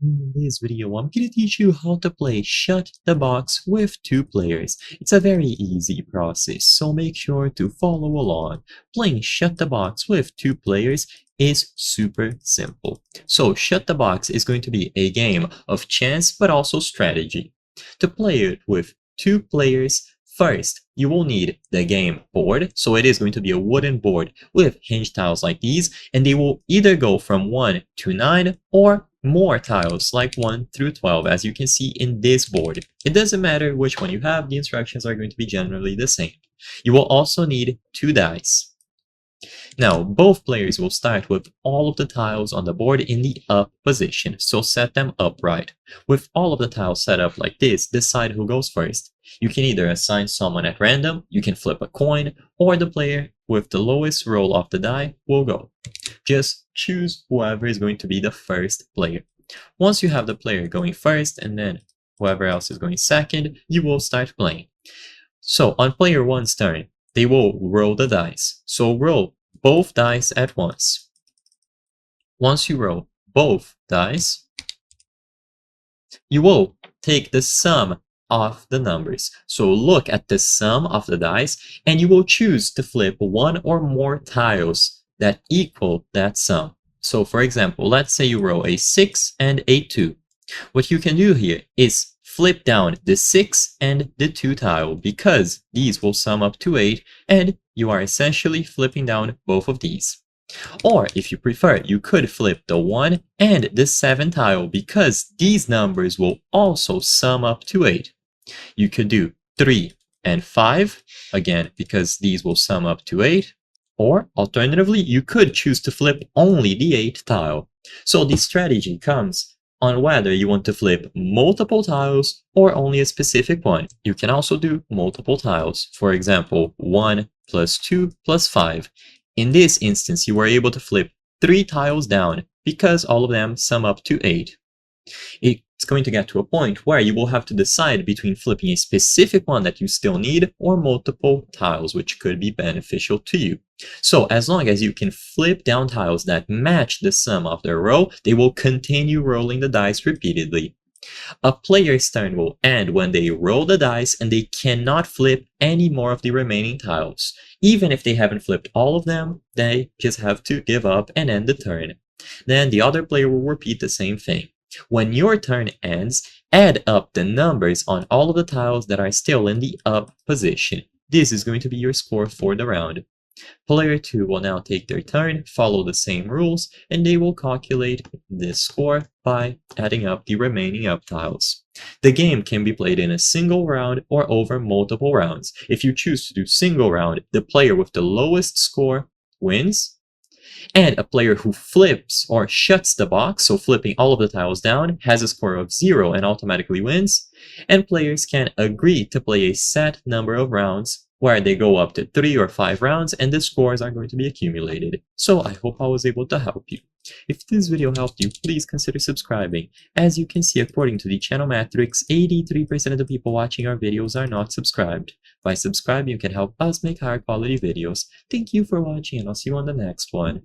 In this video, I'm going to teach you how to play Shut the Box with two players. It's a very easy process, so make sure to follow along. Playing Shut the Box with two players is super simple. So Shut the Box is going to be a game of chance but also strategy. To play it with two players, first, you will need the game board, so it is going to be a wooden board with hinge tiles like these, and they will either go from 1 to 9 or more tiles like 1 through 12, as you can see in this board. It doesn't matter which one you have, the instructions are going to be generally the same. You will also need 2 dice. Now, both players will start with all of the tiles on the board in the up position, so set them upright. With all of the tiles set up like this, decide who goes first. You can either assign someone at random, you can flip a coin, or the player with the lowest roll of the die will go. Just choose whoever is going to be the first player. Once you have the player going first and then whoever else is going second, you will start playing. So on player 1's turn, they will roll the dice. So roll both dice at once. Once you roll both dice, you will take the sum of the numbers. So look at the sum of the dice and you will choose to flip one or more tiles that equal that sum. So for example, let's say you roll a 6 and a 2. What you can do here is flip down the 6 and the 2 tile because these will sum up to 8 and you are essentially flipping down both of these. Or if you prefer, you could flip the 1 and the 7 tile because these numbers will also sum up to 8. You could do 3 and 5, again because these will sum up to 8. Or alternatively, you could choose to flip only the 8 tile. So the strategy comes on whether you want to flip multiple tiles or only a specific one. You can also do multiple tiles. For example, 1 plus 2 plus 5. In this instance, you were able to flip 3 tiles down because all of them sum up to 8. It's going to get to a point where you will have to decide between flipping a specific one that you still need or multiple tiles, which could be beneficial to you. So as long as you can flip down tiles that match the sum of their row, they will continue rolling the dice repeatedly. A player's turn will end when they roll the dice and they cannot flip any more of the remaining tiles. Even if they haven't flipped all of them, they just have to give up and end the turn. Then the other player will repeat the same thing. When your turn ends, add up the numbers on all of the tiles that are still in the up position. This is going to be your score for the round. Player 2 will now take their turn, follow the same rules, and they will calculate this score by adding up the remaining up tiles. The game can be played in a single round or over multiple rounds. If you choose to do single round, the player with the lowest score wins. And a player who flips or shuts the box, so flipping all of the tiles down, has a score of 0 and automatically wins. And players can agree to play a set number of rounds where they go up to 3 or 5 rounds and the scores are going to be accumulated. So I hope I was able to help you. If this video helped you, please consider subscribing. As you can see, according to the channel metrics, 83% of the people watching our videos are not subscribed. By subscribing, you can help us make higher quality videos. Thank you for watching and I'll see you on the next one.